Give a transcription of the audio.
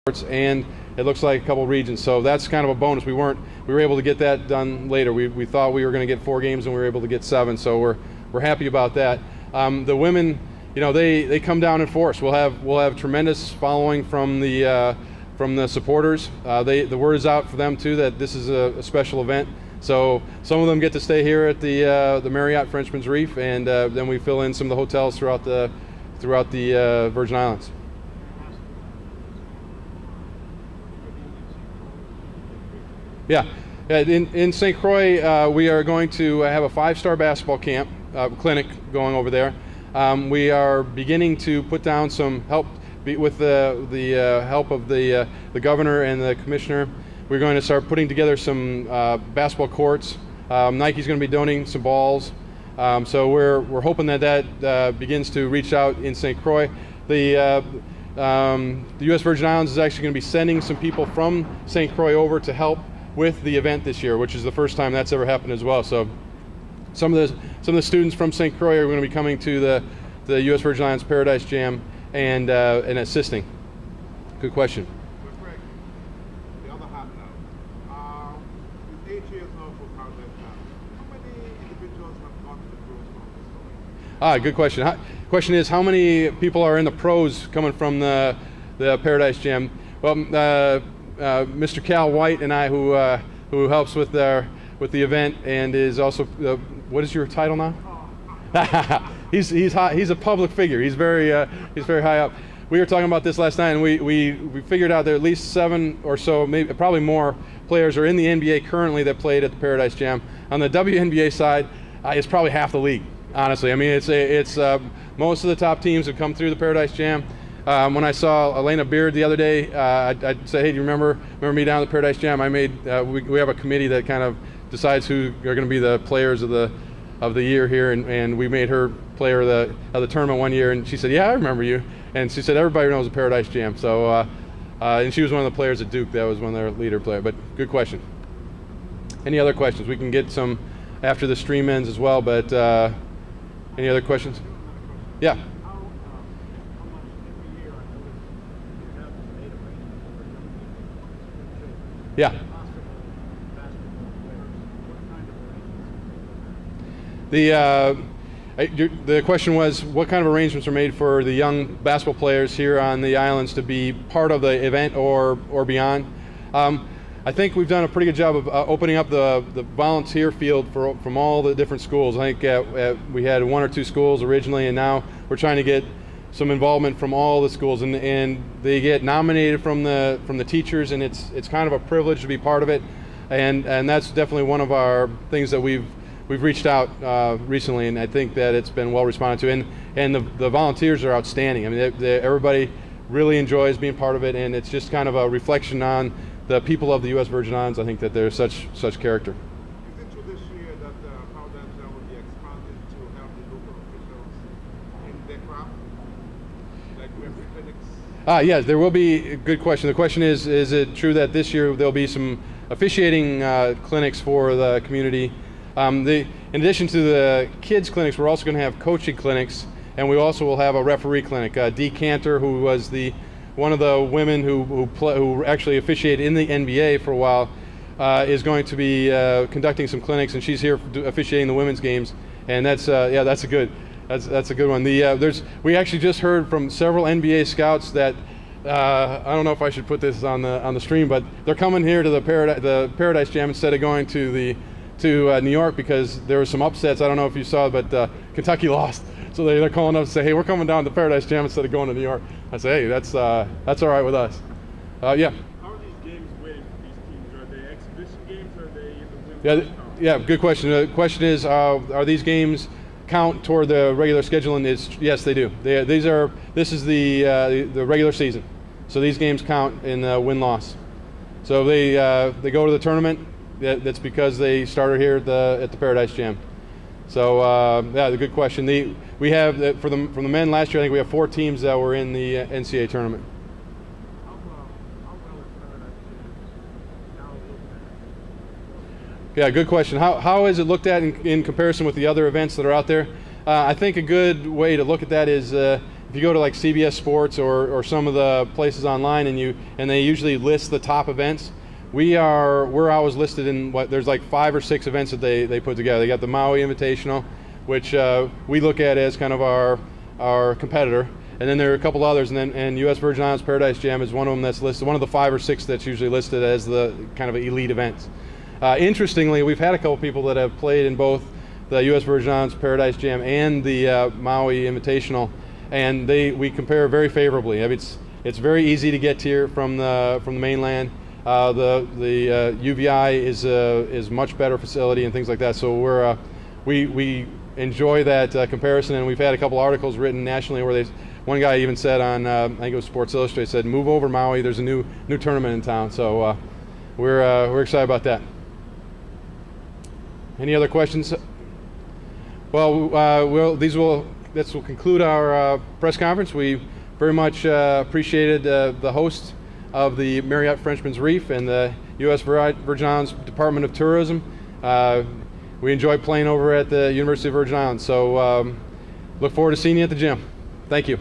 and it looks like a couple regions, so that's kind of a bonus. We were able to get that done later. We thought we were going to get 4 games and we were able to get 7, so we're happy about that. The women, you know, they come down in force. We'll have tremendous following from the supporters. The word is out for them too that this is a special event. So some of them get to stay here at the Marriott Frenchman's Reef, and then we fill in some of the hotels throughout the Virgin Islands. Yeah, in St. Croix, we are going to have a 5-star basketball camp clinic going over there. We are beginning to put down some help with the help of the governor and the commissioner. We're going to start putting together some basketball courts. Nike's going to be donating some balls. So we're hoping that begins to reach out in St. Croix. The U.S. Virgin Islands is actually going to be sending some people from St. Croix over to help with the event this year, which is the first time that's ever happened as well. So some of the students from St. Croix are going to be coming to the U.S. Virgin Islands Paradise Jam and assisting. Good question. But Greg, the other half now. With 8 years now for Paradise Jam, how many individuals have gone to the pros? Good question. Question is, how many people are in the pros coming from the Paradise Jam? Well, Mr. Cal White and I, who helps with the event and is also what is your title now? He's a public figure. He's very high up. We were talking about this last night, and we figured out there are at least 7 or so, maybe probably more players are in the NBA currently that played at the Paradise Jam. On the WNBA side, it's probably half the league. Honestly, I mean it's most of the top teams have come through the Paradise Jam. When I saw Elena Beard the other day, I'd say, hey, do you remember me down at the Paradise Jam? I made we have a committee that kind of decides who are going to be the players of the year here, and we made her player of the tournament one year, and she said, yeah, I remember you. And she said everybody knows the Paradise Jam. So and she was one of the players at Duke. That was one of their leader players. But good question. Any other questions? We can get some after the stream ends as well. But any other questions? Yeah. Yeah. The question was, what kind of arrangements are made for the young basketball players here on the islands to be part of the event or beyond? I think we've done a pretty good job of opening up the volunteer field from all the different schools. I think we had 1 or 2 schools originally, and now we're trying to get some involvement from all the schools, and they get nominated from the teachers, and it's kind of a privilege to be part of it, and that's definitely one of our things that we've reached out recently, and I think that it's been well responded to, and the volunteers are outstanding. I mean, everybody really enjoys being part of it, and it's just kind of a reflection on the people of the U.S. Virgin Islands. I think that they're such character. Is it true this year that Paradise Jam will be expanded to help the local officials in their craft? Like referee clinics? Yes, there will be. A good question. The question is it true that this year there'll be some officiating clinics for the community? In addition to the kids clinics, we're also going to have coaching clinics, and we also will have a referee clinic. Dee Cantor, who was one of the women who actually officiated in the NBA for a while, is going to be conducting some clinics, and she's here officiating the women's games, and that's a good one. We actually just heard from several NBA scouts that I don't know if I should put this on the stream, but they're coming here to the Paradise Jam instead of going to New York because there were some upsets. I don't know if you saw, but Kentucky lost. So they're calling up and say, hey, we're coming down to Paradise Jam instead of going to New York. I say, hey, that's all right with us. Yeah. How are these games weighted for these teams? Are they exhibition games or are they the women's? Yeah, good question. The question is, are these games count toward the regular schedule? And yes, they do. This is the regular season. So these games count in the win-loss. So they go to the tournament. That's because they started here at the Paradise Jam. So yeah, the good question. We have from the men last year. I think we have 4 teams that were in the NCAA tournament. How well is Paradise Jam now looked at? Yeah, good question. How is it looked at in comparison with the other events that are out there? I think a good way to look at that is if if you go to like CBS Sports or some of the places online, and they usually list the top events, we're always listed in there's like 5 or 6 events that they put together. They got the Maui Invitational, which we look at as kind of our competitor, and then there are a couple others, and U.S. Virgin Islands Paradise Jam is one of them that's listed, one of the 5 or 6 that's usually listed as the kind of elite events. Interestingly, we've had a couple people that have played in both the U.S. Virgin Islands Paradise Jam and the Maui Invitational, and we compare very favorably. I mean, it's very easy to get here from the mainland. The UVI is much better facility and things like that. So we enjoy that comparison, and we've had a couple articles written nationally where one guy even said on I think it was Sports Illustrated, said, "Move over Maui. There's a new tournament in town." So we're excited about that. Any other questions? Well, this will conclude our press conference. We very much appreciated the host of the Marriott Frenchman's Reef and the U.S. Virgin Islands Department of Tourism. We enjoyed playing over at the University of Virgin Islands, so look forward to seeing you at the gym. Thank you.